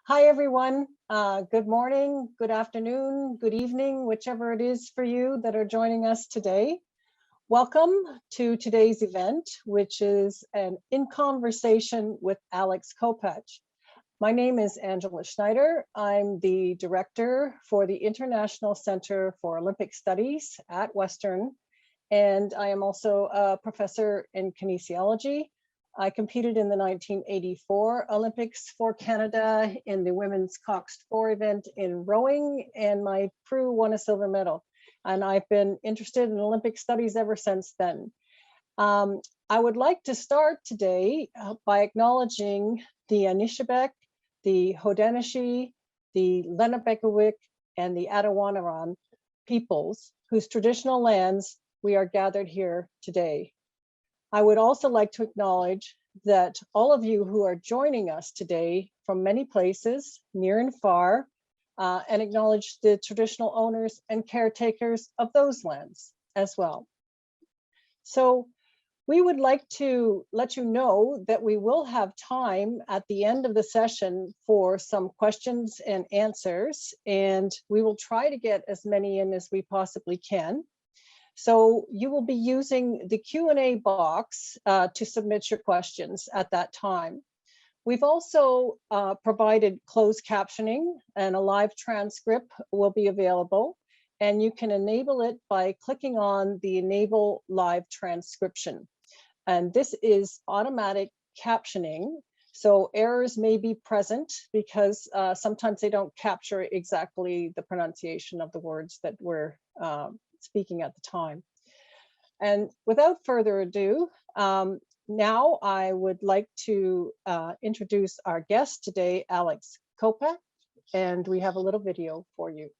Hi, everyone. Good morning, good afternoon, good evening, whichever it is for you that are joining us today. Welcome to today's event, which is an In Conversation with Alex Kopacz. My name is Angela Schneider. I'm the director for the International Center for Olympic Studies at Western, and I am also a professor in kinesiology. I competed in the 1984 Olympics for Canada in the women's Coxed 4 event in rowing, and my crew won a silver medal. And I've been interested in Olympic studies ever since then. I would like to start today by acknowledging the Anishinaabe, the Haudenosaunee, the Lenabekowik, and the Adawanaran peoples whose traditional lands we are gathered here today. I would also like to acknowledge that all of you who are joining us today from many places, near and far, and acknowledge the traditional owners and caretakers of those lands as well. So we would like to let you know that we will have time at the end of the session for some questions and answers, and we will try to get as many in as we possibly can. So you will be using the Q&A box to submit your questions at that time. We've also provided closed captioning, and a live transcript will be available, and you can enable it by clicking on the Enable Live Transcription. And this is automatic captioning, so errors may be present because sometimes they don't capture exactly the pronunciation of the words that we're speaking at the time. And without further ado, now I would like to introduce our guest today, Alex Kopacz, and we have a little video for you.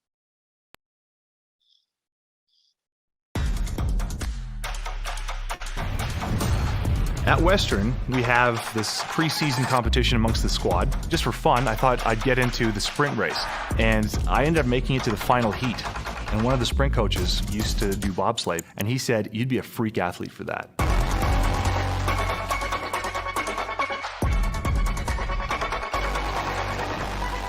At Western, we have this preseason competition amongst the squad. Just for fun, I thought I'd get into the sprint race, and I ended up making it to the final heat. And one of the sprint coaches used to do bobsled, and he said, you'd be a freak athlete for that.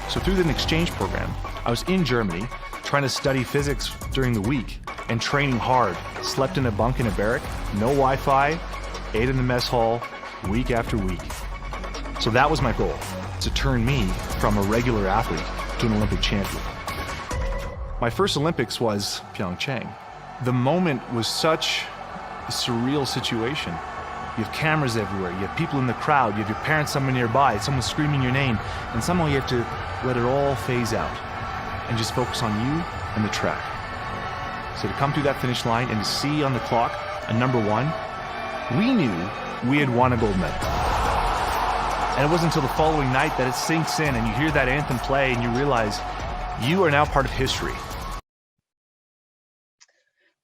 So through an exchange program, I was in Germany trying to study physics during the week and training hard. Slept in a bunk in a barrack, no Wi-Fi, ate in the mess hall week after week. So that was my goal, to turn me from a regular athlete to an Olympic champion. My first Olympics was Pyeongchang. The moment was such a surreal situation. You have cameras everywhere, you have people in the crowd, you have your parents somewhere nearby, someone screaming your name, and somehow you have to let it all phase out and just focus on you and the track. So to come through that finish line and to see on the clock a number 1, we knew we had won a gold medal. And it wasn't until the following night that it sinks in and you hear that anthem play and you realize you are now part of history.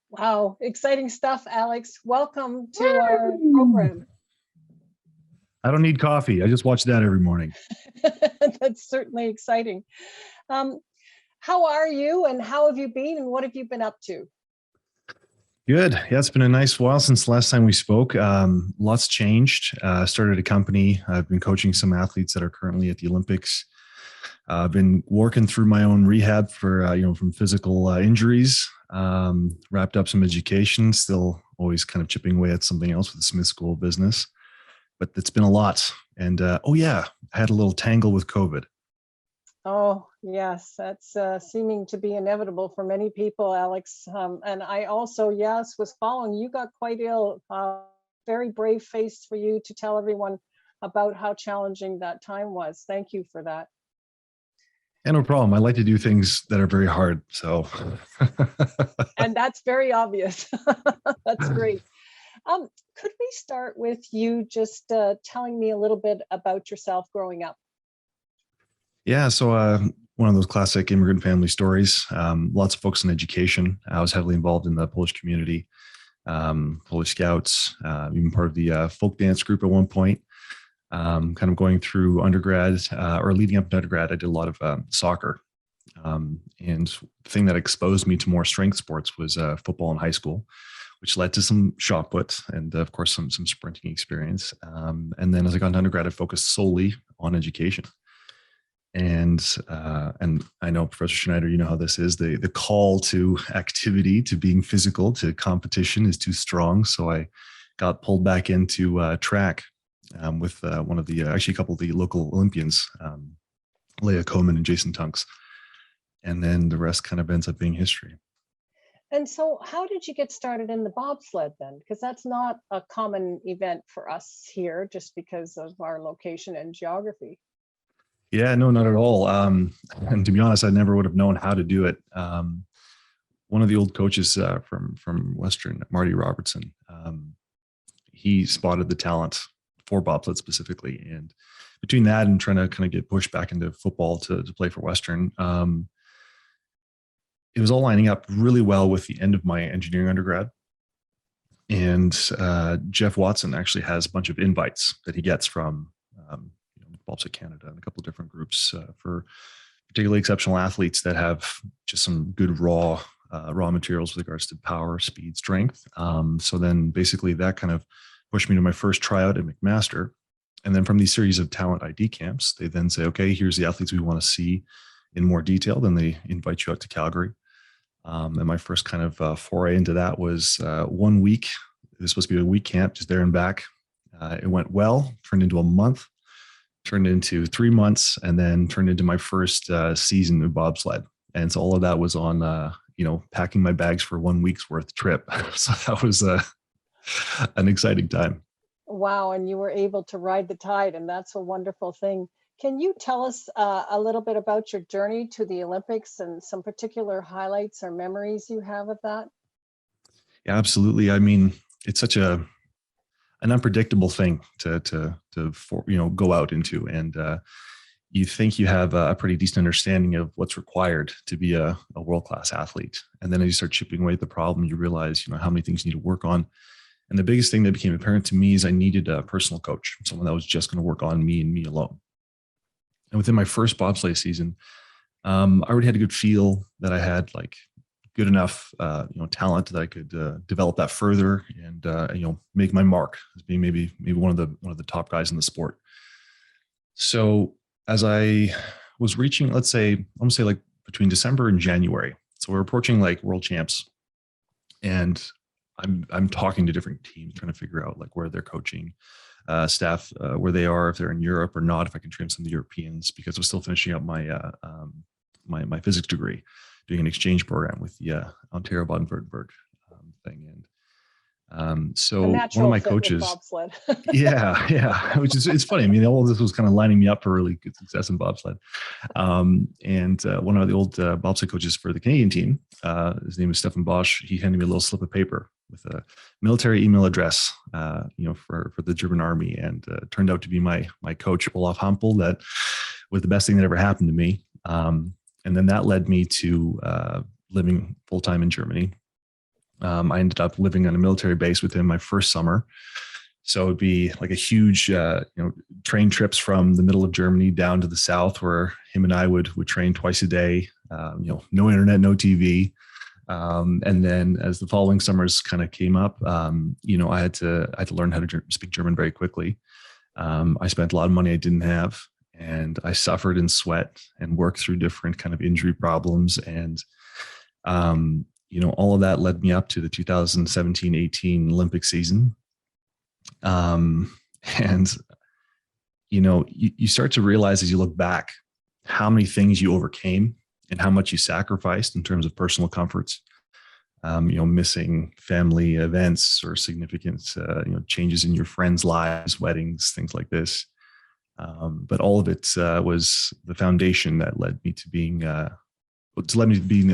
Wow, exciting stuff, Alex. Welcome to our program. I don't need coffee. I just watch that every morning. That's certainly exciting. How are you, and how have you been, and what have you been up to? Good. Yeah, it's been a nice while since the last time we spoke. Lots changed. Started a company. I've been coaching some athletes that are currently at the Olympics. I've been working through my own rehab for, from physical injuries. Wrapped up some education, still always kind of chipping away at something else with the Smith School of Business. But it's been a lot. And oh yeah, I had a little tangle with COVID. Oh yes, that's seeming to be inevitable for many people, Alex. And I also, yes, was following. You got quite ill. Very brave face for you to tell everyone about how challenging that time was. Thank you for that. Yeah, no problem. I like to do things that are very hard. So, and that's very obvious. That's great. Could we start with you just telling me a little bit about yourself growing up? Yeah, so one of those classic immigrant family stories. Lots of focus on education. I was heavily involved in the Polish community, Polish Scouts, even part of the folk dance group at one point. Kind of going through undergrad or leading up to undergrad, I did a lot of soccer. And the thing that exposed me to more strength sports was football in high school, which led to some shot put and of course some sprinting experience. And then as I got into undergrad, I focused solely on education. And and I know, Professor Schneider, you know how this is. The call to activity, to being physical, to competition is too strong. So I got pulled back into track with one of the actually a couple of the local Olympians, Leah Coman and Jason Tunks, and then the rest kind of ends up being history. And so how did you get started in the bobsled then? Because that's not a common event for us here, just because of our location and geography. Yeah, no, not at all. And to be honest, I never would have known how to do it. One of the old coaches from Western, Marty Robertson, he spotted the talent for bobsled specifically. And between that and trying to kind of get pushed back into football to play for Western, it was all lining up really well with the end of my engineering undergrad. And Jeff Watson actually has a bunch of invites that he gets from Bobsled Canada and a couple of different groups for particularly exceptional athletes that have just some good raw materials with regards to power, speed, strength. So then basically that kind of pushed me to my first tryout at McMaster. And then from these series of talent ID camps, they then say, okay, here's the athletes we want to see in more detail. Then they invite you out to Calgary. And my first kind of foray into that was 1 week. It was supposed to be a week camp, just there and back. It went well, turned into a month, turned into 3 months, and then turned into my first season of bobsled. And so all of that was on, packing my bags for 1 week's worth trip. So that was an exciting time. Wow, and you were able to ride the tide, and that's a wonderful thing. Can you tell us a little bit about your journey to the Olympics and some particular highlights or memories you have of that? Yeah, absolutely. I mean, it's such an unpredictable thing to go out into, and you think you have a pretty decent understanding of what's required to be a world-class athlete, and then as you start chipping away at the problem, you realize how many things you need to work on. And the biggest thing that became apparent to me is I needed a personal coach, someone that was just going to work on me and me alone. And within my first bobsleigh season, I already had a good feel that I had good enough, talent that I could develop that further and make my mark as being maybe one of the top guys in the sport. So as I was reaching, let's say, I'm gonna say between December and January, so we're approaching world champs, and I'm talking to different teams, trying to figure out where they're coaching staff, where they are, if they're in Europe or not, if I can train some of the Europeans, because I was still finishing up my my physics degree, doing an exchange program with the Ontario Baden-Württemberg thing. And so one of my coaches, yeah, which is, it's funny. I mean, all of this was kind of lining me up for really good success in bobsled. And one of the old bobsled coaches for the Canadian team, his name is Stefan Bosch. He handed me a little slip of paper with a military email address, for the German army, and turned out to be my coach, Olaf Hampel. That was the best thing that ever happened to me. And then that led me to living full time in Germany. I ended up living on a military base with him my first summer. So it'd be a huge, train trips from the middle of Germany down to the south, where him and I would train twice a day. No internet, no TV. And then as the following summers kind of came up, I had to learn how to speak German very quickly. I spent a lot of money I didn't have, and I suffered and sweat and worked through different kind of injury problems. And, all of that led me up to the 2017-18 Olympic season. You start to realize as you look back how many things you overcame and how much you sacrificed in terms of personal comforts, missing family events or significant, changes in your friends' lives, weddings, things like this. But all of it was the foundation that led me to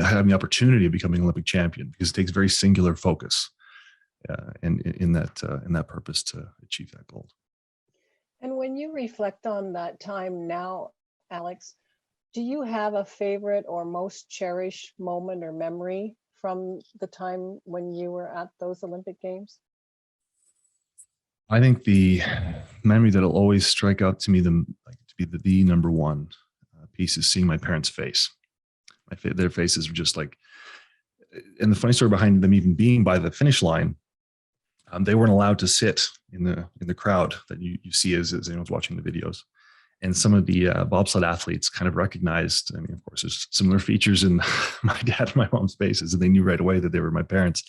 having the opportunity of becoming an Olympic champion, because it takes very singular focus in that purpose to achieve that goal. And when you reflect on that time now, Alex, do you have a favorite or most cherished moment or memory from the time when you were at those Olympic Games? I think the memory that'll always strike out to me to be the number one piece is seeing my parents' face. Their faces were just and the funny story behind them even being by the finish line, they weren't allowed to sit in the crowd that you see as anyone's watching the videos. And some of the bobsled athletes kind of recognized, I mean, of course, there's similar features in my dad and my mom's faces, and they knew right away that they were my parents.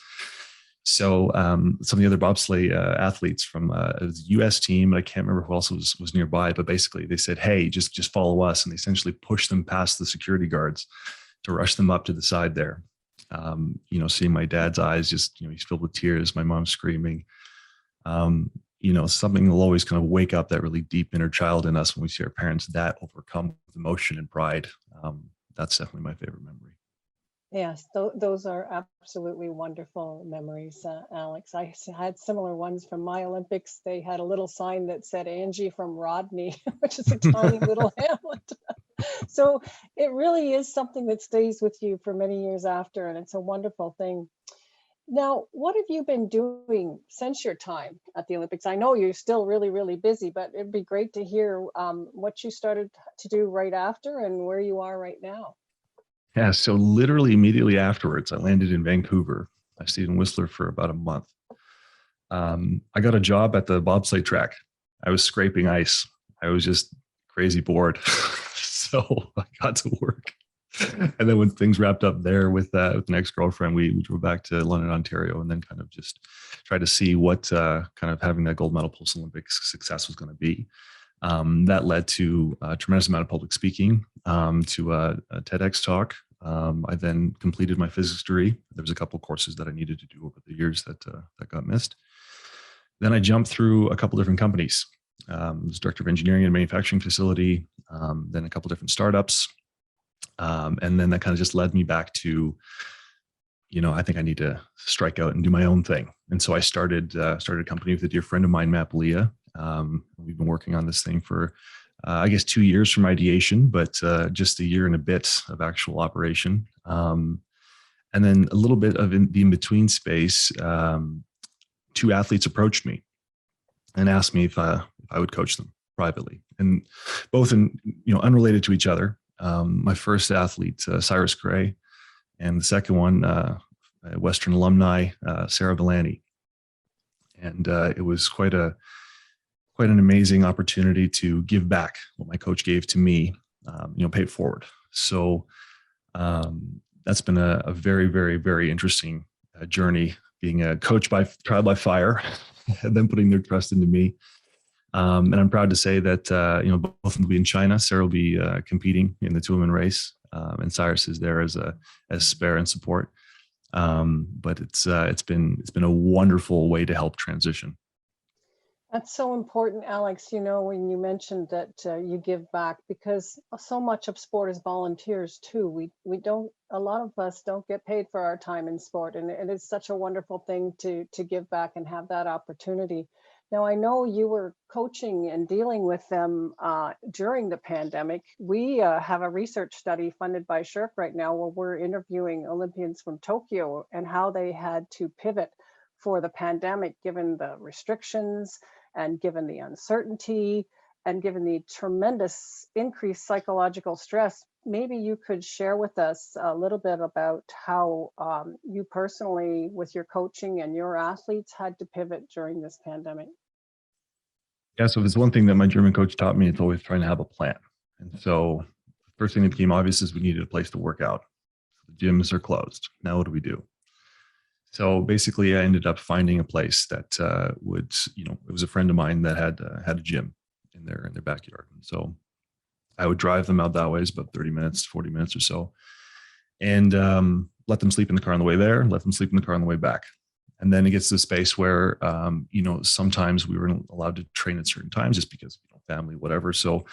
So some of the other bobsleigh athletes from a U.S. team, I can't remember who else was nearby, but basically they said, "Hey, just follow us," and they essentially pushed them past the security guards to rush them up to the side there. Seeing my dad's eyes, just he's filled with tears, my mom's screaming. Something will always kind of wake up that really deep inner child in us when we see our parents that overcome with emotion and pride. That's definitely my favorite memory. Yes, those are absolutely wonderful memories, Alex. I had similar ones from my Olympics. They had a little sign that said Angie from Rodney, which is a tiny little hamlet. So it really is something that stays with you for many years after, and it's a wonderful thing. Now, what have you been doing since your time at the Olympics? I know you're still really, really busy, but it'd be great to hear what you started to do right after and where you are right now. Yeah, so literally immediately afterwards, I landed in Vancouver. I stayed in Whistler for about a month. I got a job at the bobsleigh track. I was scraping ice. I was just crazy bored. So I got to work. And then when things wrapped up there with an ex-girlfriend, we drove back to London, Ontario, and then kind of just tried to see what kind of having that gold medal post-Olympics success was going to be. That led to a tremendous amount of public speaking, to a TEDx talk. I then completed my physics degree. There was a couple of courses that I needed to do over the years that got missed. Then I jumped through a couple different companies. I was director of engineering and manufacturing facility, then a couple different startups. And then that kind of just led me back to, I think I need to strike out and do my own thing. And so I started a company with a dear friend of mine, Matt Leah. We've been working on this thing for, I guess, 2 years from ideation, but just a year and a bit of actual operation. And then a little bit of the in-between space, 2 athletes approached me and asked me if I would coach them privately, and both unrelated to each other. My first athlete, Cyrus Gray, and the second one, Western alumni, Sarah Villani. And it was quite an amazing opportunity to give back what my coach gave to me, pay it forward. So that's been a very, very, very interesting journey, being a coach by trial by fire, and then putting their trust into me. And I'm proud to say that, both of them will be in China. Sarah will be competing in the 2-woman race, and Cyrus is there as spare and support. But it's been a wonderful way to help transition. That's so important, Alex, when you mentioned that you give back, because so much of sport is volunteers too. A lot of us don't get paid for our time in sport, and it is such a wonderful thing to give back and have that opportunity. Now, I know you were coaching and dealing with them during the pandemic. We have a research study funded by SHRC right now where we're interviewing Olympians from Tokyo and how they had to pivot for the pandemic, given the restrictions and given the uncertainty and given the tremendous increased psychological stress. Maybe you could share with us a little bit about how you personally, with your coaching and your athletes, had to pivot during this pandemic. Yeah, so there's one thing that my German coach taught me, it's always trying to have a plan. And so the first thing that became obvious is we needed a place to work out. The gyms are closed. Now what do we do? So basically I ended up finding a place that it was a friend of mine that had a gym in their backyard. And so I would drive them out that way, it's about 30 minutes, 40 minutes or so, and let them sleep in the car on the way there, let them sleep in the car on the way back. And then it gets to the space where, sometimes we were allowed to train at certain times just because, family, whatever. So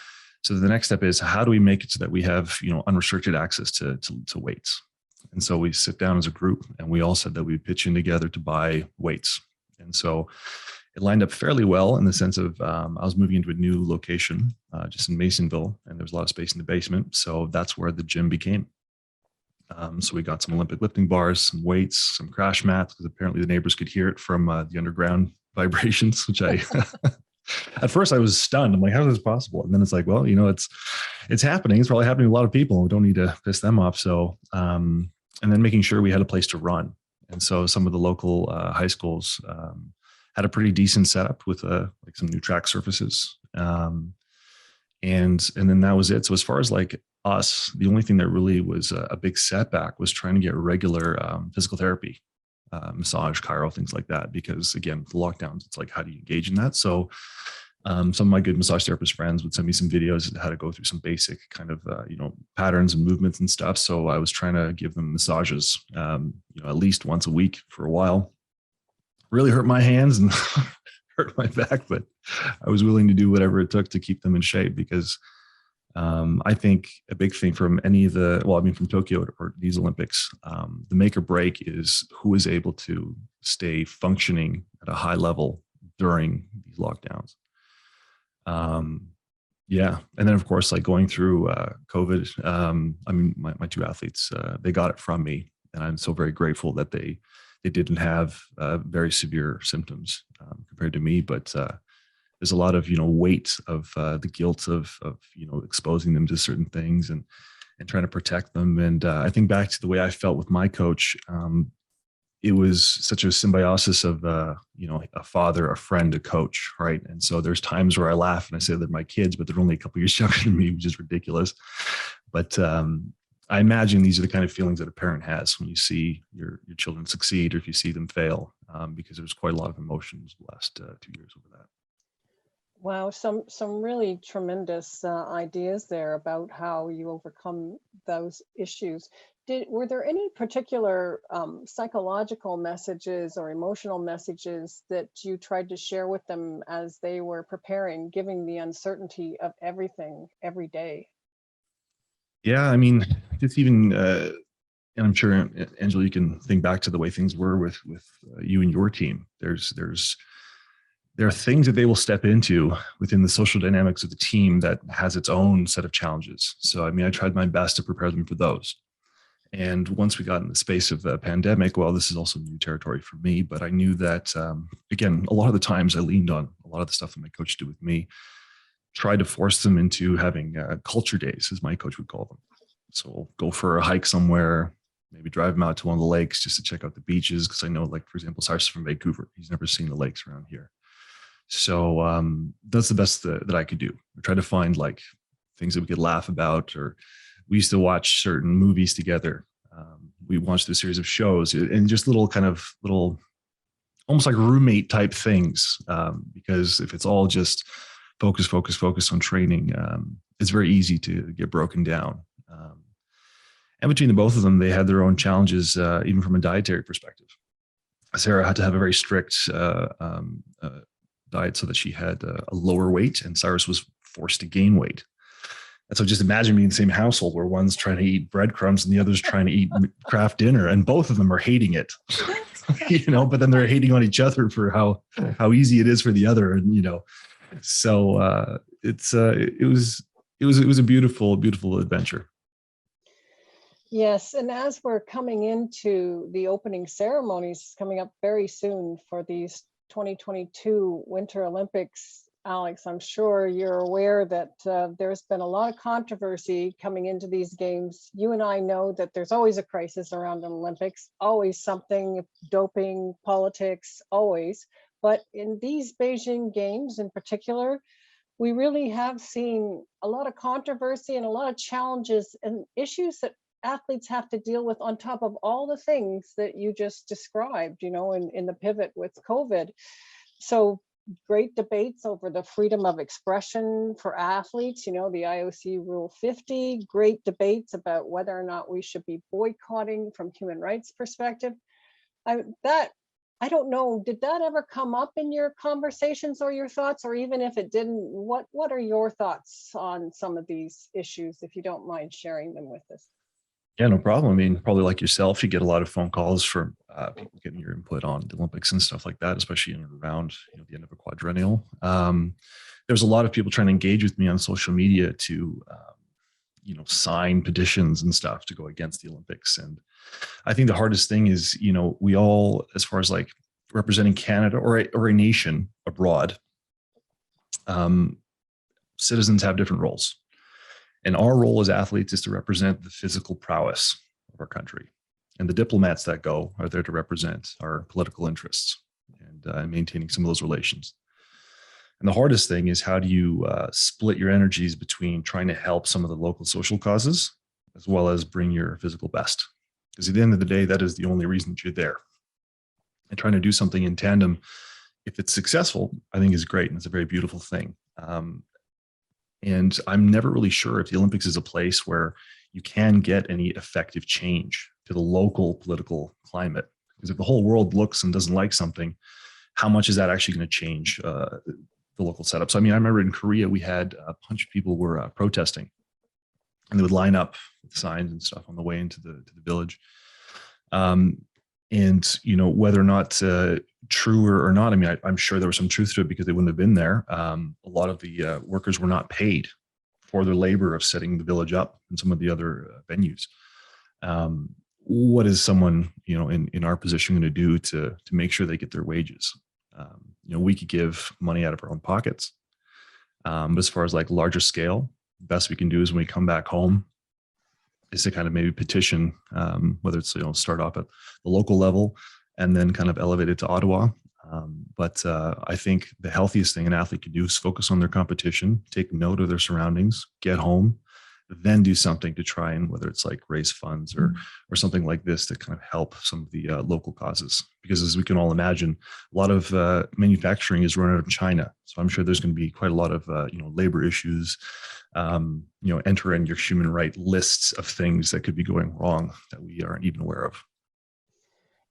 the next step is, how do we make it so that we have, unrestricted access to weights? And so we sit down as a group and we all said that we'd pitch in together to buy weights. And so it lined up fairly well in the sense of I was moving into a new location just in Masonville, and there was a lot of space in the basement. So that's where the gym became. So we got some Olympic lifting bars, some weights, some crash mats, because apparently the neighbors could hear it from the underground vibrations, which at first I was stunned. I'm like, how is this possible? And then it's like, well, it's happening. It's probably happening to a lot of people. We don't need to piss them off. So, and then making sure we had a place to run. And so some of the local high schools had a pretty decent setup with like some new track surfaces. And then that was it. So as far as like us, the only thing that really was a big setback was trying to get regular physical therapy, massage, chiro, things like that. Because again, the lockdowns, it's like, how do you engage in that? So some of my good massage therapist friends would send me some videos how to go through some basic kind of patterns and movements and stuff. So I was trying to give them massages, at least once a week for a while. Really hurt my hands and hurt my back, but I was willing to do whatever it took to keep them in shape, because I think a big thing from from Tokyo or these Olympics, the make or break is who is able to stay functioning at a high level during these lockdowns. And then of course, like going through COVID, my two athletes, they got it from me, and I'm so very grateful that they didn't have very severe symptoms compared to me. But there's a lot of weight of the guilt of exposing them to certain things and trying to protect them. And I think back to the way I felt with my coach. It was such a symbiosis of a father, a friend, a coach, right? And so there's times where I laugh and I say they're my kids, but they're only a couple years younger than me, which is ridiculous. But I imagine these are the kind of feelings that a parent has when you see your children succeed, or if you see them fail, because there's quite a lot of emotions the last 2 years over that. Wow, some really tremendous ideas there about how you overcome those issues. Were there any particular psychological messages or emotional messages that you tried to share with them as they were preparing, given the uncertainty of everything every day? Yeah, I mean, just even, and I'm sure, Angela, you can think back to the way things were with you and your team. There are things that they will step into within the social dynamics of the team that has its own set of challenges. So, I mean, I tried my best to prepare them for those. And once we got in the space of the pandemic, well, this is also new territory for me, but I knew that, again, a lot of the times I leaned on a lot of the stuff that my coach did with me, tried to force them into having culture days, as my coach would call them. So we'll go for a hike somewhere, maybe drive them out to one of the lakes just to check out the beaches. Because I know, like, for example, Cyrus from Vancouver, he's never seen the lakes around here. So that's the best that I could do. I tried to find like things that we could laugh about, or we used to watch certain movies together. We watched a series of shows and just little almost like roommate type things. Because if it's all just focus on training, it's very easy to get broken down. And between the both of them, they had their own challenges, even from a dietary perspective. Sarah had to have a very strict diet so that she had a lower weight, and Cyrus was forced to gain weight. And so just imagine being in the same household where one's trying to eat breadcrumbs and the other's trying to eat craft dinner, and both of them are hating it, but then they're hating on each other for how easy it is for the other. And, so it was a beautiful, beautiful adventure. Yes, and as we're coming into the opening ceremonies coming up very soon for these 2022 Winter Olympics, Alex, I'm sure you're aware that there's been a lot of controversy coming into these games. You and I know that there's always a crisis around the Olympics, always something, doping, politics, always. But in these Beijing Games in particular, we really have seen a lot of controversy and a lot of challenges and issues that athletes have to deal with on top of all the things that you just described, in the pivot with COVID. So great debates over the freedom of expression for athletes, the IOC Rule 50, great debates about whether or not we should be boycotting from human rights perspective. I don't know, did that ever come up in your conversations or your thoughts? Or even if it didn't, what are your thoughts on some of these issues, if you don't mind sharing them with us? Yeah, no problem. I mean, probably like yourself, you get a lot of phone calls from people getting your input on the Olympics and stuff like that, especially in and around the end of a quadrennial. There's a lot of people trying to engage with me on social media to, sign petitions and stuff to go against the Olympics. And I think the hardest thing is, we all, as far as like representing Canada or a nation abroad, citizens have different roles. And our role as athletes is to represent the physical prowess of our country. And the diplomats that go are there to represent our political interests and maintaining some of those relations. And the hardest thing is, how do you split your energies between trying to help some of the local social causes as well as bring your physical best? Because at the end of the day, that is the only reason that you're there. And trying to do something in tandem, if it's successful, I think is great. And it's a very beautiful thing. And I'm never really sure if the Olympics is a place where you can get any effective change to the local political climate. Because if the whole world looks and doesn't like something, how much is that actually going to change the local setup? So, I mean, I remember in Korea, we had a bunch of people were protesting, and they would line up with signs and stuff on the way into the village. And, you know, whether or not true or not, I mean, I'm sure there was some truth to it because they wouldn't have been there. A lot of the workers were not paid for their labor of setting the village up and some of the other venues. What is someone, you know, in our position going to do to make sure they get their wages? You know, we could give money out of our own pockets. But as far as like larger scale, the best we can do is when we come back home is to kind of maybe petition, whether it's, you know, start off at the local level and then kind of elevate it to Ottawa. But I think the healthiest thing an athlete can do is focus on their competition, take note of their surroundings, get home, then do something to try and, whether it's like raise funds or something like this, to kind of help some of the local causes. Because as we can all imagine, a lot of manufacturing is run out of China. So I'm sure there's going to be quite a lot of you know, labor issues, you know, enter in your human right lists of things that could be going wrong that we aren't even aware of.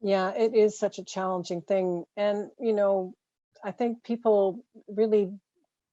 Yeah, it is such a challenging thing. And, you know, I think people really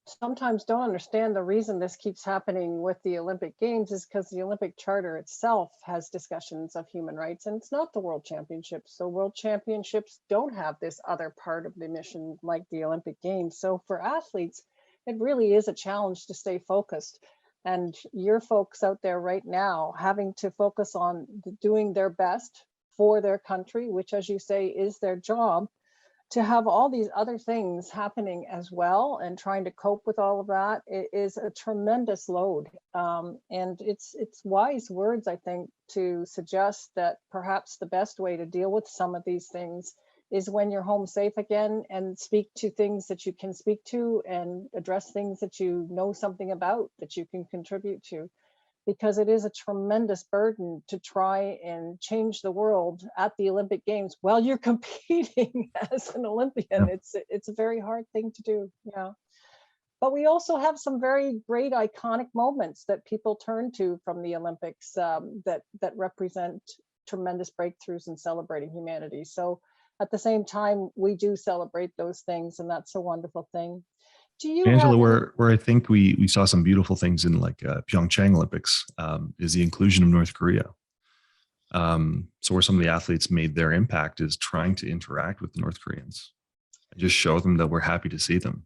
sometimes don't understand the reason this keeps happening with the Olympic Games is because the Olympic Charter itself has discussions of human rights, and it's not the World Championships. So World Championships don't have this other part of the mission like the Olympic Games. So for athletes, it really is a challenge to stay focused. And your folks out there right now having to focus on doing their best for their country, which, as you say, is their job, to have all these other things happening as well and trying to cope with all of that, it is a tremendous load. And it's wise words, I think, to suggest that perhaps the best way to deal with some of these things is when you're home safe again, and speak to things that you can speak to and address things that you know something about that you can contribute to. Because it is a tremendous burden to try and change the world at the Olympic Games while you're competing as an Olympian. Yeah. It's a very hard thing to do. Yeah. But we also have some very great iconic moments that people turn to from the Olympics that represent tremendous breakthroughs in celebrating humanity. So at the same time, we do celebrate those things, and that's a wonderful thing. Do you, Angela, where I think we saw some beautiful things in like Pyeongchang Olympics is the inclusion of North Korea. So where some of the athletes made their impact is trying to interact with the North Koreans and just show them that we're happy to see them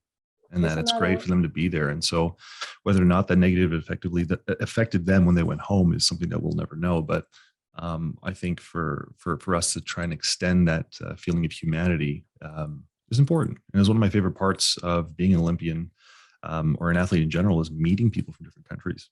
and that it's great for them to be there. And so whether or not that negative effectively affected them when they went home is something that we'll never know. But I think for us to try and extend that feeling of humanity is important. And it's one of my favorite parts of being an Olympian or an athlete in general is meeting people from different countries.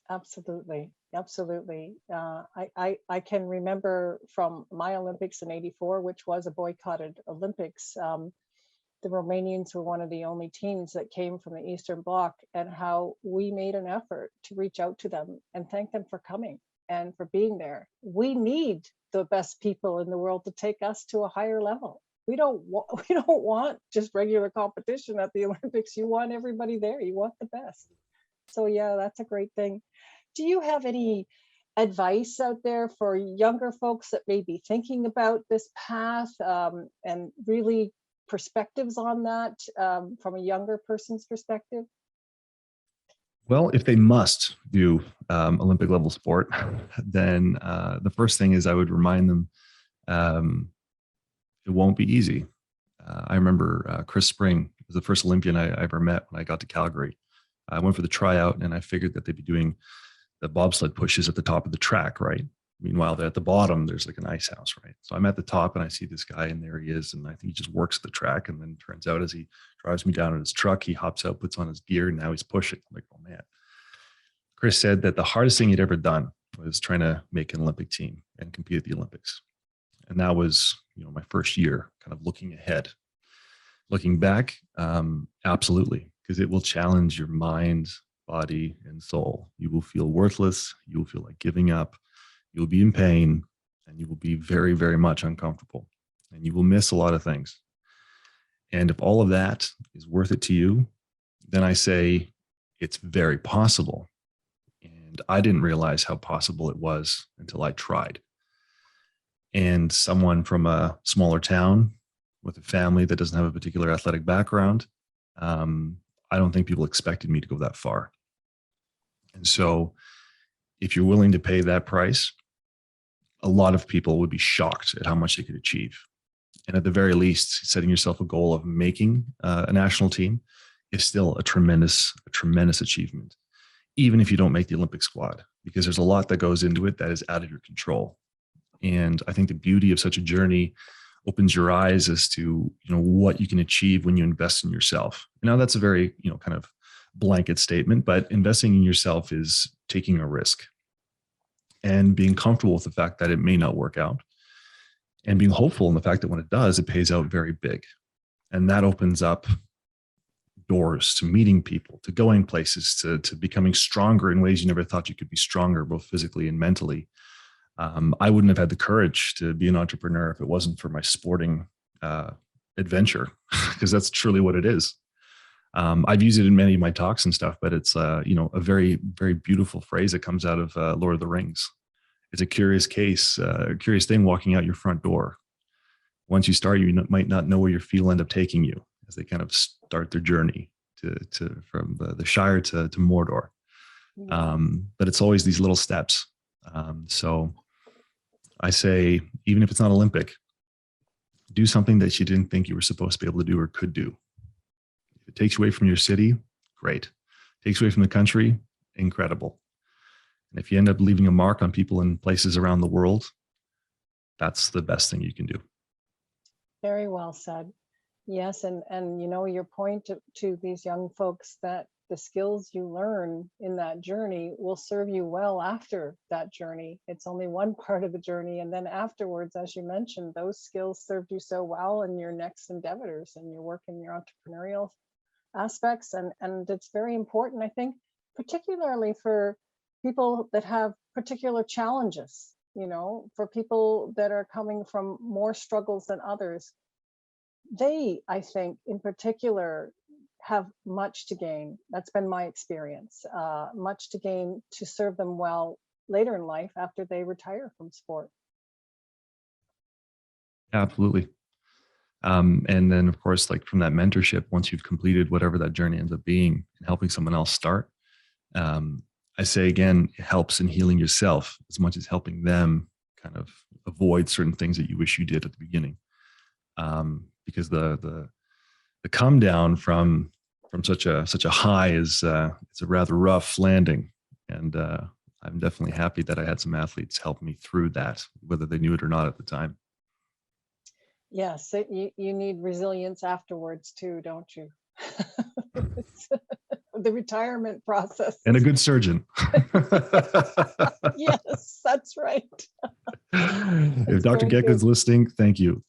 Absolutely. Absolutely. I can remember from my Olympics in '84, which was a boycotted Olympics, the Romanians were one of the only teams that came from the Eastern Bloc, and how we made an effort to reach out to them and thank them for coming and for being there. We need the best people in the world to take us to a higher level. We don't want just regular competition at the Olympics. You want everybody there. You want the best. So yeah, that's a great thing. Do you have any advice out there for younger folks that may be thinking about this path and really perspectives on that from a younger person's perspective? Well, if they must do Olympic level sport, then the first thing is I would remind them it won't be easy. I remember Chris Spring was the first Olympian I ever met when I got to Calgary. I went for the tryout and I figured that they'd be doing the bobsled pushes at the top of the track, right? Meanwhile, at the bottom, there's like an ice house, right? So I'm at the top and I see this guy and there he is. And I think he just works the track. And then turns out as he drives me down in his truck, he hops out, puts on his gear, and now he's pushing. I'm like, oh man. Chris said that the hardest thing he'd ever done was trying to make an Olympic team and compete at the Olympics. And that was, you know, my first year kind of looking ahead. Looking back, absolutely, because it will challenge your mind, body, and soul. You will feel worthless. You will feel like giving up. You'll be in pain, and you will be very, very much uncomfortable. And you will miss a lot of things. And if all of that is worth it to you, then I say it's very possible. And I didn't realize how possible it was until I tried. And someone from a smaller town with a family that doesn't have a particular athletic background, I don't think people expected me to go that far. And so if you're willing to pay that price, a lot of people would be shocked at how much they could achieve. And at the very least, setting yourself a goal of making a national team is still a tremendous achievement, even if you don't make the Olympic squad, because there's a lot that goes into it that is out of your control. And I think the beauty of such a journey opens your eyes as to, what you can achieve when you invest in yourself. Now that's a very, kind of blanket statement, but investing in yourself is taking a risk and being comfortable with the fact that it may not work out, and being hopeful in the fact that when it does, it pays out very big. And that opens up doors to meeting people, to going places, to becoming stronger in ways you never thought you could be stronger, both physically and mentally. I wouldn't have had the courage to be an entrepreneur if it wasn't for my sporting adventure, because that's truly what it is. I've used it in many of my talks and stuff, but it's a very, very beautiful phrase that comes out of Lord of the Rings. It's a curious thing walking out your front door. Once you start, you might not know where your feet will end up taking you as they kind of start their journey from the Shire to Mordor. But it's always these little steps. So I say, even if it's not Olympic, do something that you didn't think you were supposed to be able to do or could do. If it takes you away from your city, great. Takes you away from the country, incredible. And if you end up leaving a mark on people in places around the world, that's the best thing you can do. Very well said. Yes, and your point to these young folks that the skills you learn in that journey will serve you well after that journey. It's only one part of the journey, and then afterwards, as you mentioned, those skills served you so well in your next endeavors and your work in your entrepreneurial aspects. And it's very important, I think, particularly for people that have particular challenges, for people that are coming from more struggles than others. They, I think, in particular, have much to gain. That's been my experience, much to gain to serve them well later in life after they retire from sport. Absolutely. And then, of course, like from that mentorship, once you've completed whatever that journey ends up being and helping someone else start, I say again, it helps in healing yourself as much as helping them kind of avoid certain things that you wish you did at the beginning. Because the come down from such a high is it's a rather rough landing, and I'm definitely happy that I had some athletes help me through that, whether they knew it or not at the time. Yes, you need resilience afterwards too, don't you? The retirement process. And a good surgeon. Yes, that's right. If Dr. Gekken's listening, thank you.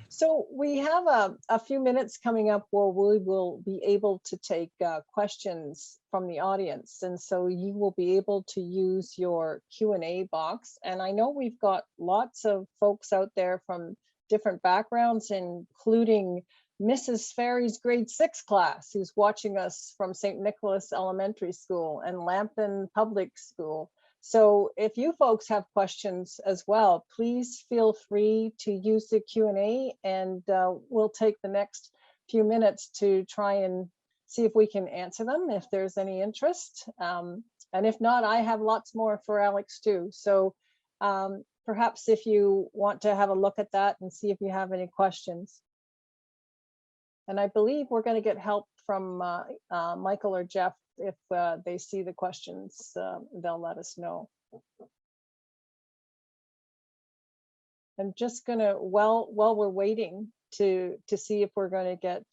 So we have a few minutes coming up where we will be able to take questions from the audience. And so you will be able to use your Q&A box. And I know we've got lots of folks out there from different backgrounds, including Mrs. Ferry's grade 6 class, who's watching us from St. Nicholas Elementary School and Lambton Public School. So if you folks have questions as well, please feel free to use the Q&A, and we'll take the next few minutes to try and see if we can answer them if there's any interest. And if not, I have lots more for Alex too. So perhaps if you want to have a look at that and see if you have any questions. And I believe we're going to get help from Michael or Jeff. If they see the questions, they'll let us know. I'm just gonna, while we're waiting to see if we're going to get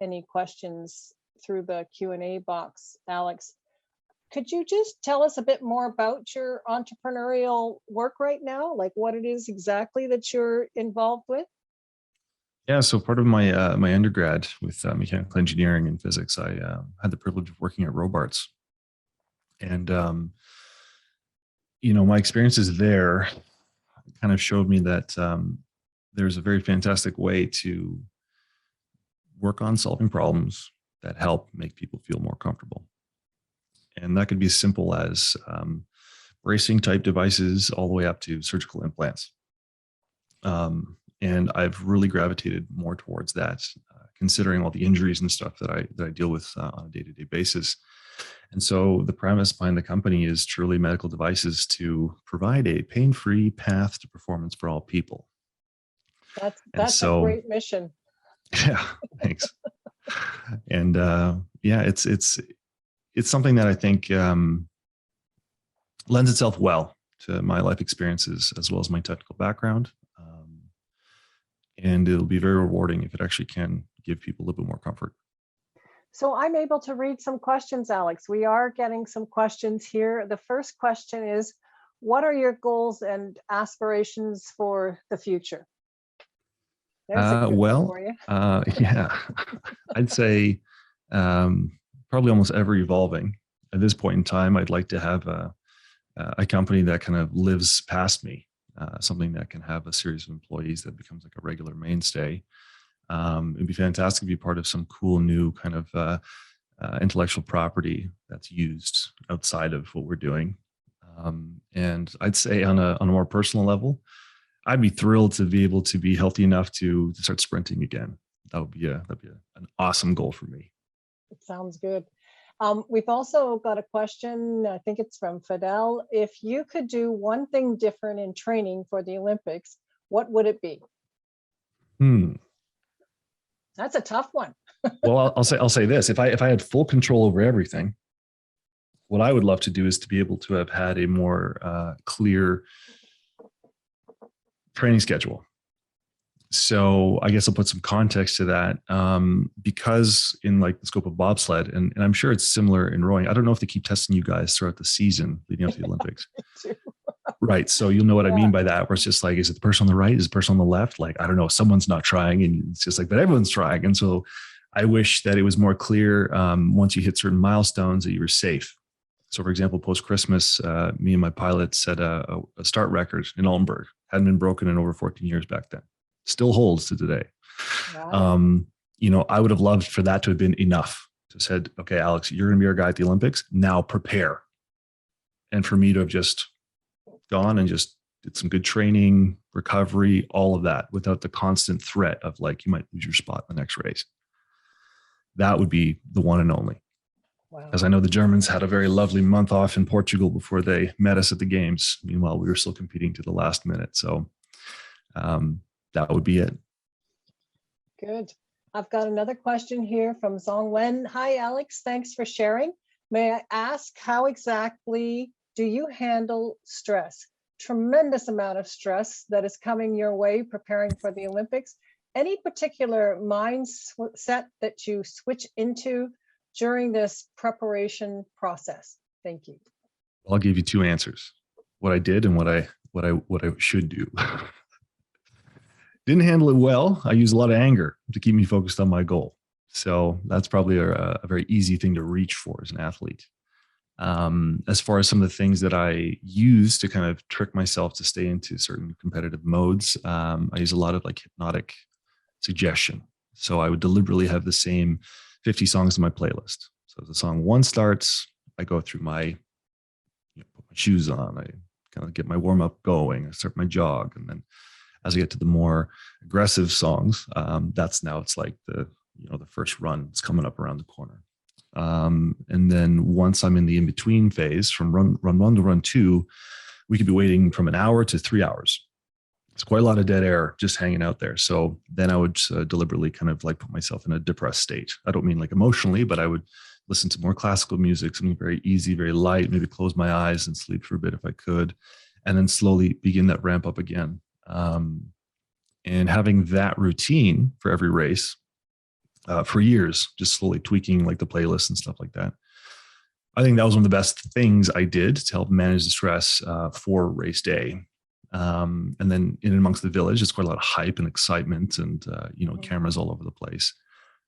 any questions through the Q&A box, Alex, could you just tell us a bit more about your entrepreneurial work right now, like what it is exactly that you're involved with? Yeah, so part of my my undergrad with mechanical engineering and physics, I had the privilege of working at Robarts, and my experiences there kind of showed me that there's a very fantastic way to work on solving problems that help make people feel more comfortable, and that could be as simple as bracing type devices all the way up to surgical implants. And I've really gravitated more towards that, considering all the injuries and stuff that I deal with on a day-to-day basis. And so the premise behind the company is truly medical devices to provide a pain-free path to performance for all people. That's a great mission. Yeah, thanks. And yeah, it's something that I think lends itself well to my life experiences as well as my technical background. And it'll be very rewarding if it actually can give people a little bit more comfort. So I'm able to read some questions, Alex. We are getting some questions here. The first question is, what are your goals and aspirations for the future? Well, for you. Yeah, I'd say probably almost ever evolving. At this point in time, I'd like to have a company that kind of lives past me. Something that can have a series of employees that becomes like a regular mainstay. It'd be fantastic to be part of some cool new kind of intellectual property that's used outside of what we're doing. And I'd say on a more personal level, I'd be thrilled to be able to be healthy enough to start sprinting again. That'd be an awesome goal for me. It sounds good. We've also got a question, I think it's from Fidel. If you could do one thing different in training for the Olympics, what would it be? That's a tough one. Well, I'll say this. If I had full control over everything, what I would love to do is to be able to have had a more clear training schedule. So I guess I'll put some context to that, because in like the scope of bobsled, and I'm sure it's similar in rowing. I don't know if they keep testing you guys throughout the season leading up to the Olympics. Right. So you'll know what I mean by that, where it's just like, is it the person on the right? Is the person on the left? Like, I don't know, someone's not trying, and it's just like, but everyone's trying. And so I wish that it was more clear once you hit certain milestones that you were safe. So for example, post-Christmas, me and my pilot set a start record in Olympic. Hadn't been broken in over 14 years back then. Still holds to today. Wow. I would have loved for that to have been enough to said, okay, Alex, you're going to be our guy at the Olympics. Now prepare. And for me to have just gone and just did some good training, recovery, all of that without the constant threat of like, you might lose your spot in the next race. That would be the one and only. Wow. As I know the Germans had a very lovely month off in Portugal before they met us at the games. Meanwhile, we were still competing to the last minute. So that would be it. Good. I've got another question here from Zong Wen. Hi, Alex. Thanks for sharing. May I ask, how exactly do you handle stress? Tremendous amount of stress that is coming your way preparing for the Olympics. Any particular mindset that you switch into during this preparation process? Thank you. I'll give you two answers: what I did and what I should do. Didn't handle it well. I used a lot of anger to keep me focused on my goal. So that's probably a very easy thing to reach for as an athlete. As far as some of the things that I use to kind of trick myself to stay into certain competitive modes, I use a lot of like hypnotic suggestion. So I would deliberately have the same 50 songs in my playlist. So as the song one starts, I go through put my shoes on, I kind of get my warm up going, I start my jog, and then as I get to the more aggressive songs, it's like the first run is coming up around the corner. And then once I'm in the in-between phase from run one to run two, we could be waiting from an hour to 3 hours. It's quite a lot of dead air just hanging out there. So then I would deliberately kind of like put myself in a depressed state. I don't mean like emotionally, but I would listen to more classical music, something very easy, very light, maybe close my eyes and sleep for a bit if I could, and then slowly begin that ramp up again. And having that routine for every race for years, just slowly tweaking like the playlist and stuff like that. I think that was one of the best things I did to help manage the stress for race day. And then in amongst the village, it's quite a lot of hype and excitement and, cameras all over the place.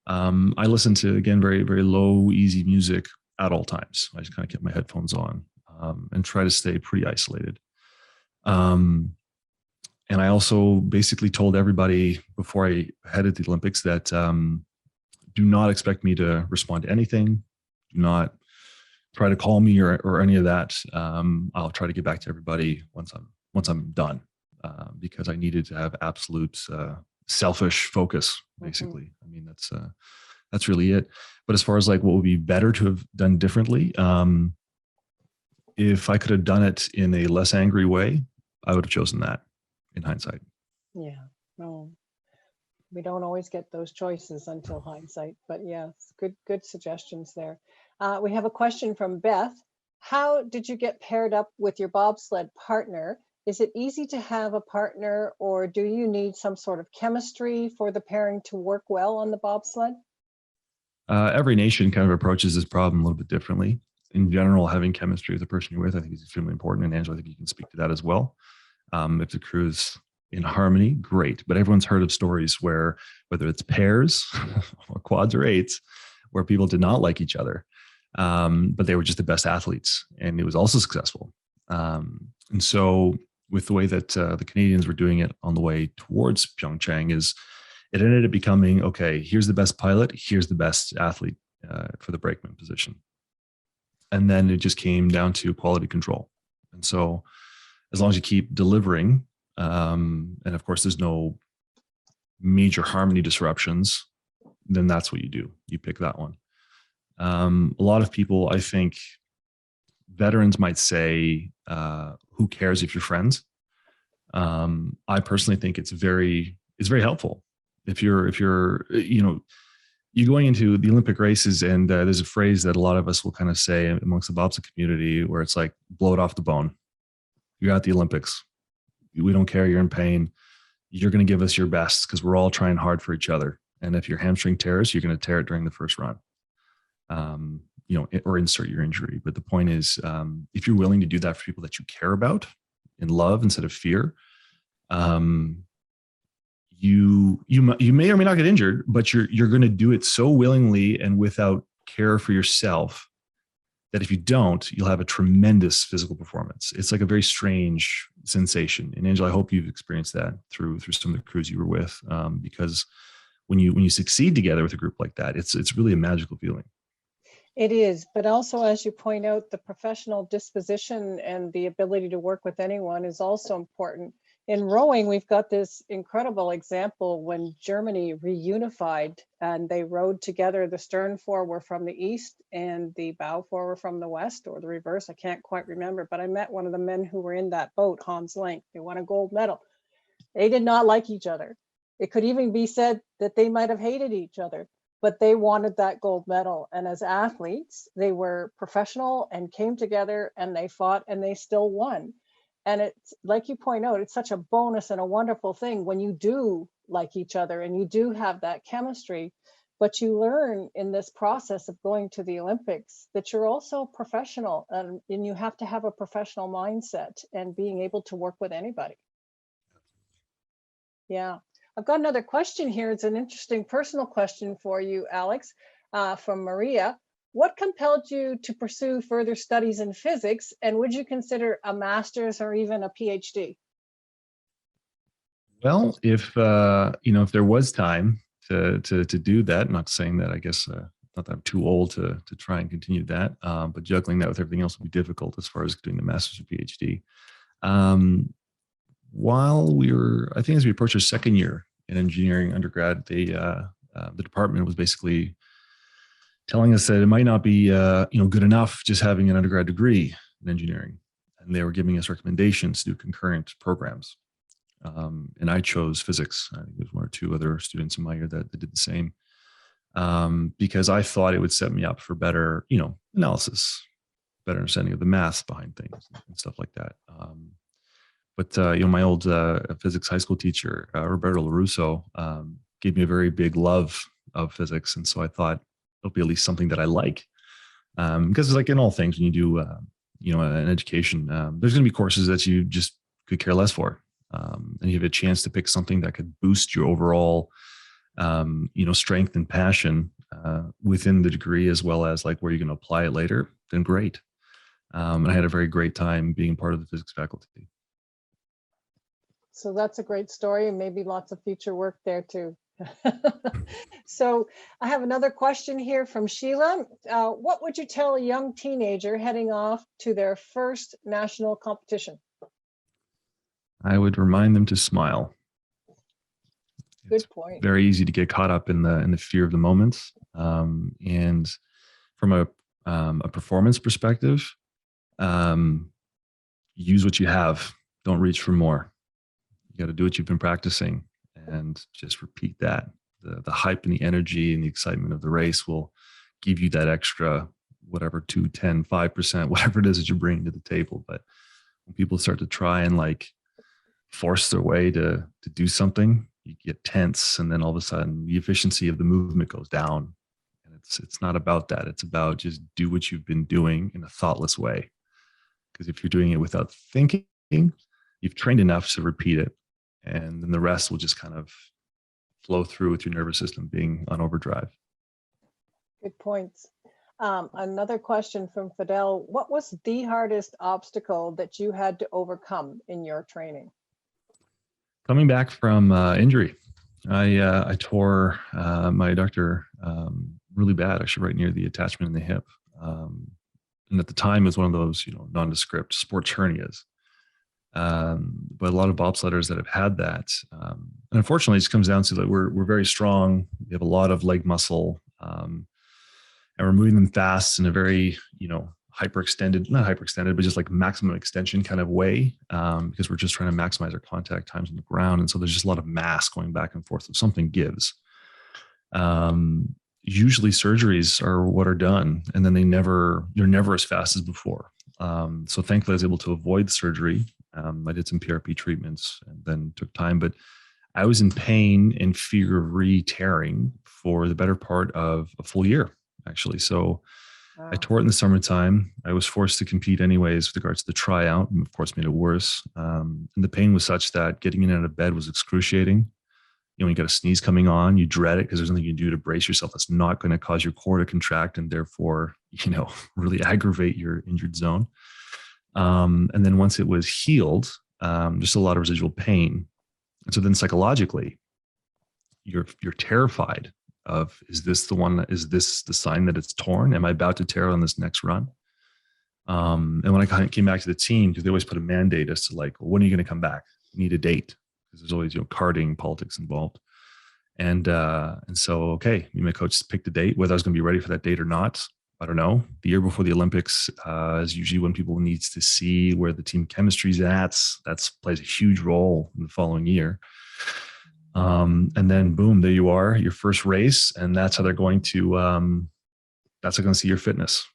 I listen to, again, very, very low, easy music at all times. I just kind of kept my headphones on and try to stay pretty isolated. And I also basically told everybody before I headed to the Olympics that do not expect me to respond to anything. Do not try to call me or any of that. I'll try to get back to everybody once I'm done, because I needed to have absolute selfish focus, basically. I mean, that's really it. But as far as like what would be better to have done differently, if I could have done it in a less angry way, I would have chosen that in hindsight. Yeah, no, we don't always get those choices until hindsight, but yeah, it's good suggestions there. We have a question from Beth. How did you get paired up with your bobsled partner? Is it easy to have a partner, or do you need some sort of chemistry for the pairing to work well on the bobsled? Every nation kind of approaches this problem a little bit differently. In general, having chemistry with the person you're with, I think, is extremely important. And Angela, I think you can speak to that as well. If the crew's in harmony, great. But everyone's heard of stories where, whether it's pairs or quads or eights, where people did not like each other, but they were just the best athletes, and it was also successful. And so, with the way that the Canadians were doing it on the way towards Pyeongchang, it ended up becoming, okay, here's the best pilot, here's the best athlete for the brakeman position. And then it just came down to quality control. And so as long as you keep delivering, and of course there's no major harmony disruptions, then that's what you do. You pick that one. A lot of people, I think, veterans might say, who cares if you're friends? I personally think it's very helpful. If you're going into the Olympic races, and there's a phrase that a lot of us will kind of say amongst the bobsled community, where it's like, blow it off the bone. You're at the Olympics. We don't care. You're in pain. You're going to give us your best, because we're all trying hard for each other. And if your hamstring tears, you're going to tear it during the first run, or insert your injury. But the point is, if you're willing to do that for people that you care about in love instead of fear, you may or may not get injured, but you're going to do it so willingly and without care for yourself that if you don't, you'll have a tremendous physical performance. It's like a very strange sensation. And Angela, I hope you've experienced that through some of the crews you were with, because when you succeed together with a group like that, it's really a magical feeling. It is, but also, as you point out, the professional disposition and the ability to work with anyone is also important. In rowing, we've got this incredible example when Germany reunified and they rowed together. The stern four were from the east and the bow four were from the west, or the reverse. I can't quite remember, but I met one of the men who were in that boat, Hans Lenk. They won a gold medal. They did not like each other. It could even be said that they might have hated each other, but they wanted that gold medal. And as athletes, they were professional and came together and they fought and they still won. And it's like you point out, it's such a bonus and a wonderful thing when you do like each other and you do have that chemistry. But you learn in this process of going to the Olympics that you're also professional, and you have to have a professional mindset and being able to work with anybody. Yeah. I've got another question here. It's an interesting personal question for you, Alex, from Maria. What compelled you to pursue further studies in physics, and would you consider a master's or even a PhD? Well, if there was time to do that, not saying that, I guess, not that I'm too old to try and continue that, but juggling that with everything else would be difficult as far as doing the master's or PhD. I think as we approached our second year in engineering undergrad, the department was basically telling us that it might not be good enough just having an undergrad degree in engineering, and they were giving us recommendations to do concurrent programs. And I chose physics. I think there's one or two other students in my year that did the same, because I thought it would set me up for better, analysis, better understanding of the math behind things and stuff like that. But my old physics high school teacher, Roberto LaRusso, gave me a very big love of physics, and so I thought it'll be at least something that I like, because it's like in all things when you do, an education, there's going to be courses that you just could care less for. And you have a chance to pick something that could boost your overall, strength and passion within the degree, as well as like where you're going to apply it later, then great. And I had a very great time being part of the physics faculty. So that's a great story, and maybe lots of future work there too. So I have another question here from Sheila. What would you tell a young teenager heading off to their first national competition? I would remind them to smile. Good point. Very easy to get caught up in the fear of the moment. And from a performance perspective, use what you have. Don't reach for more. You got to do what you've been practicing and just repeat that. The hype and the energy and the excitement of the race will give you that extra, whatever, 2, 10, 5%, whatever it is that you're bringing to the table. But when people start to try and like force their way to do something, you get tense, and then all of a sudden the efficiency of the movement goes down. And it's not about that. It's about just do what you've been doing in a thoughtless way. Because if you're doing it without thinking, you've trained enough to repeat it, and then the rest will just kind of flow through with your nervous system being on overdrive. Good points. Another question from Fidel. What was the hardest obstacle that you had to overcome in your training? Coming back from injury. I tore my adductor really bad, actually right near the attachment in the hip. And at the time it was one of those, nondescript sports hernias. But a lot of bobsledders that have had that, and unfortunately, it just comes down to that we're very strong. We have a lot of leg muscle, and we're moving them fast in a very, not hyperextended, but just like maximum extension kind of way, because we're just trying to maximize our contact times on the ground. And so there's just a lot of mass going back and forth if something gives. Usually surgeries are what are done, and then you're never as fast as before. So thankfully I was able to avoid surgery. I did some PRP treatments and then took time, but I was in pain and fear of re-tearing for the better part of a full year, actually. So wow. I tore it in the summertime. I was forced to compete anyways with regards to the tryout, and of course made it worse. And the pain was such that getting in and out of bed was excruciating. When you got a sneeze coming on, you dread it because there's nothing you can do to brace yourself. That's not going to cause your core to contract and therefore, really aggravate your injured zone. And then once it was healed, just a lot of residual pain. And so then psychologically, you're terrified of, is this the sign that it's torn? Am I about to tear on this next run? And when I came back to the team, because they always put a mandate as to like, well, when are you going to come back? You need a date, because there's always, carding politics involved. And so, okay, me and my coach picked a date. Whether I was going to be ready for that date or not, I don't know. The year before the Olympics is usually when people needs to see where the team chemistry's at. That plays a huge role in the following year. And then boom, there you are, your first race. And that's how they're going to see your fitness.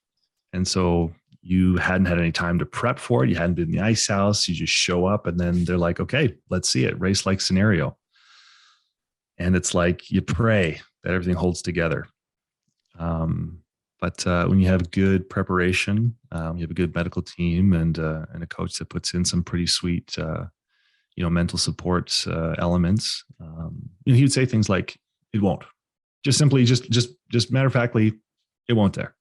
And so you hadn't had any time to prep for it. You hadn't been in the ice house. You just show up and then they're like, okay, let's see it. Race-like scenario. And it's like, you pray that everything holds together. But when you have good preparation, you have a good medical team and a coach that puts in some pretty sweet, mental support elements. He would say things like, "It won't." Just simply, just matter of factly, it won't there.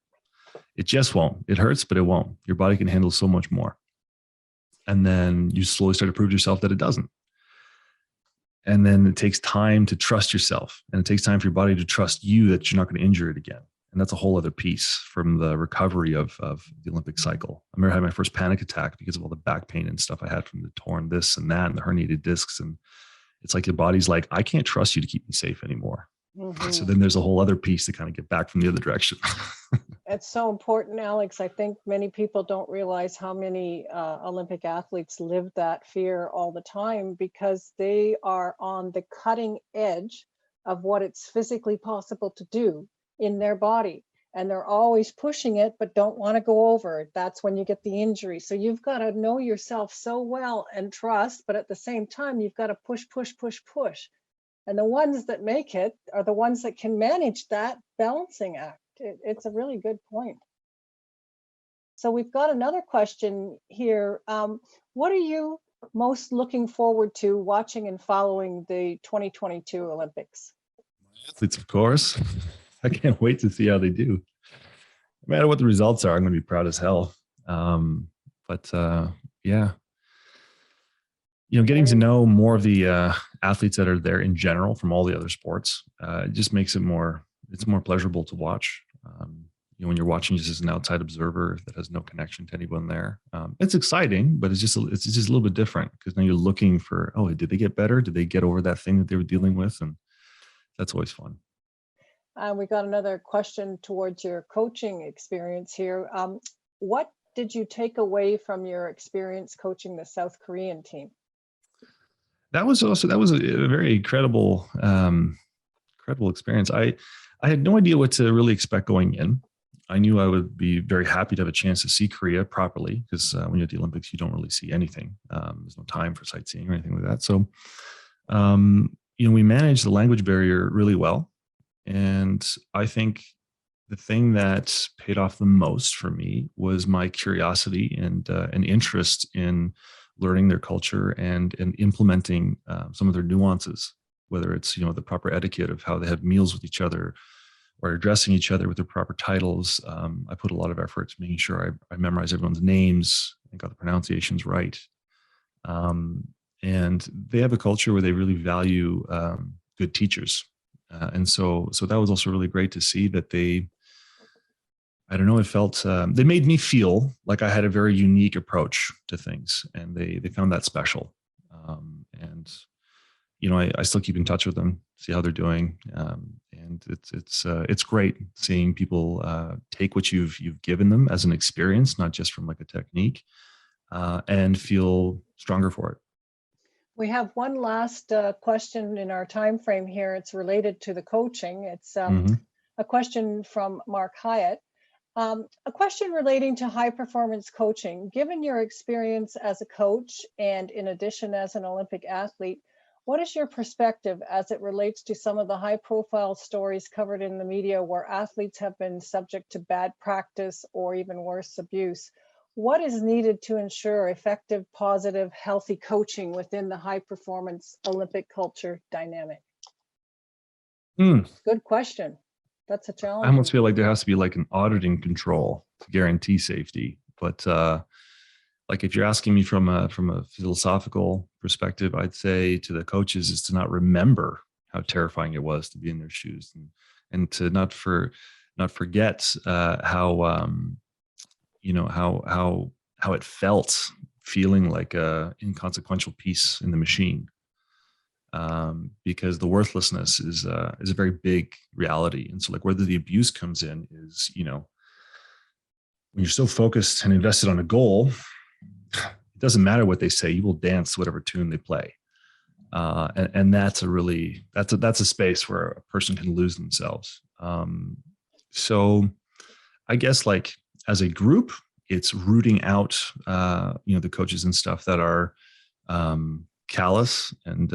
It just won't. It hurts, but it won't. Your body can handle so much more. And then you slowly start to prove to yourself that it doesn't. And then it takes time to trust yourself, and it takes time for your body to trust you that you're not going to injure it again. And that's a whole other piece from the recovery of the Olympic cycle. I remember having my first panic attack because of all the back pain and stuff I had from the torn this and that and the herniated discs. And it's like your body's like, I can't trust you to keep me safe anymore. Mm-hmm. So then there's a whole other piece to kind of get back from the other direction. It's so important, Alex. I think many people don't realize how many Olympic athletes live that fear all the time, because they are on the cutting edge of what it's physically possible to do in their body, and they're always pushing it but don't want to go over it. That's when you get the injury. So you've got to know yourself so well and trust, but at the same time you've got to push. And the ones that make it are the ones that can manage that balancing act. It's a really good point. So we've got another question here. What are you most looking forward to watching and following the 2022 Olympics? Athletes, of course. I can't wait to see how they do. No matter what the results are, I'm going to be proud as hell. But yeah, getting to know more of the athletes that are there in general from all the other sports, it just makes it it's more pleasurable to watch. When you're watching just as an outside observer that has no connection to anyone there, it's exciting, but it's just a little bit different because now you're looking for, oh, did they get better? Did they get over that thing that they were dealing with? And that's always fun. We got another question towards your coaching experience here. What did you take away from your experience coaching the South Korean team? That was a very incredible experience. I had no idea what to really expect going in. I knew I would be very happy to have a chance to see Korea properly because when you're at the Olympics, you don't really see anything. There's no time for sightseeing or anything like that. So, we managed the language barrier really well. And I think the thing that paid off the most for me was my curiosity and an interest in learning their culture and implementing some of their nuances, whether it's, the proper etiquette of how they have meals with each other or addressing each other with their proper titles. I put a lot of effort to making sure I memorized everyone's names and got the pronunciations right. And they have a culture where they really value good teachers. And so that was also really great to see that they made me feel like I had a very unique approach to things, and they found that special. And I still keep in touch with them, see how they're doing. And it's great seeing people take what you've given them as an experience, not just from like a technique, and feel stronger for it. We have one last question in our time frame here. It's related to the coaching. It's a question from Mark Hyatt. A question relating to high performance coaching. Given your experience as a coach and in addition as an Olympic athlete, what is your perspective as it relates to some of the high profile stories covered in the media where athletes have been subject to bad practice or even worse, abuse? What is needed to ensure effective, positive, healthy coaching within the high performance Olympic culture dynamic? Good question. That's a challenge. I almost feel like there has to be like an auditing control to guarantee safety. But like if you're asking me from a philosophical perspective, I'd say to the coaches is to not remember how terrifying it was to be in their shoes, and to not forget how it felt feeling like a inconsequential piece in the machine. Because the worthlessness is a very big reality. And so like whether the abuse comes in is, when you're so focused and invested on a goal, it doesn't matter what they say, you will dance whatever tune they play. And that's a space where a person can lose themselves. So I guess like as a group, it's rooting out, the coaches and stuff that are, callous and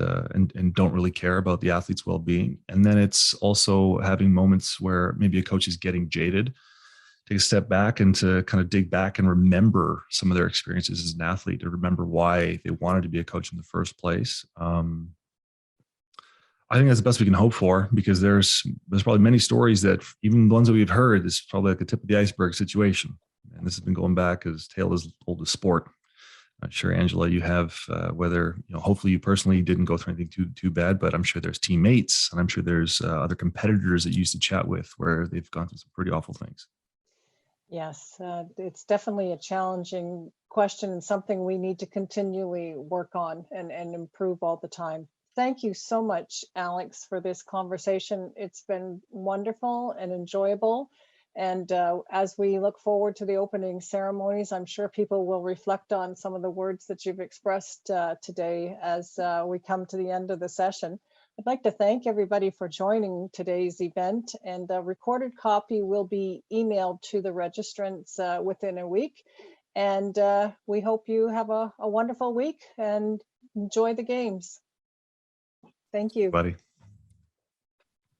don't really care about the athlete's well-being. And then it's also having moments where maybe a coach is getting jaded, take a step back and to kind of dig back and remember some of their experiences as an athlete, to remember why they wanted to be a coach in the first place. I think that's the best we can hope for, because there's probably many stories that even the ones that we've heard is probably like a tip of the iceberg situation. And this has been going back as tale as old as sport. I'm sure, Angela, you have whether, hopefully you personally didn't go through anything too bad, but I'm sure there's teammates and I'm sure there's other competitors that you used to chat with where they've gone through some pretty awful things. Yes, it's definitely a challenging question and something we need to continually work on and improve all the time. Thank you so much, Alex, for this conversation. It's been wonderful and enjoyable. And as we look forward to the opening ceremonies, I'm sure people will reflect on some of the words that you've expressed today as we come to the end of the session. I'd like to thank everybody for joining today's event, and a recorded copy will be emailed to the registrants within a week. And we hope you have a wonderful week and enjoy the games. Thank you. Buddy.